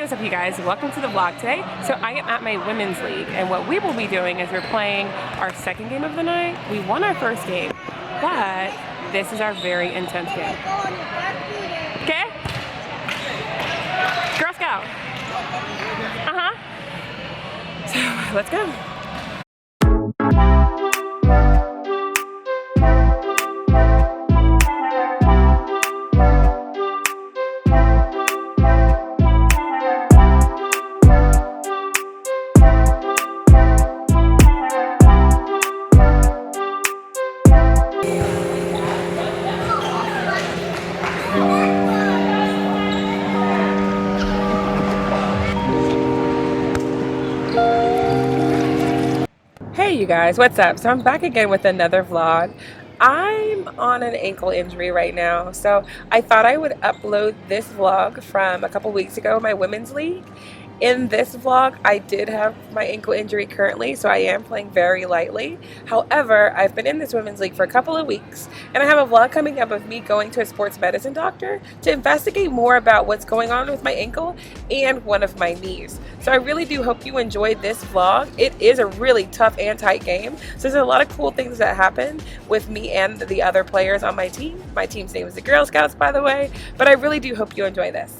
Hey, what's up you guys? Welcome to the vlog today. So I am at my women's league, and what we will be doing is we're playing our second game of the night. We won our first game, but this is our very intense game. Okay? Girl Scout. So let's go. Hey you guys, what's up? So I'm back again with another vlog. I'm on an ankle injury right now, so I thought I would upload this vlog from a couple weeks ago, my women's league. In this vlog, I did have my ankle injury currently, so I am playing very lightly. However, I've been in this women's league for a couple of weeks, and I have a vlog coming up of me going to a sports medicine doctor to investigate more about what's going on with my ankle and one of my knees. So I really do hope you enjoyed this vlog. It is a really tough and tight game, so there's a lot of cool things that happen with me and the other players on my team. My team's name is the Girl Scouts, by the way, but I really do hope you enjoy this.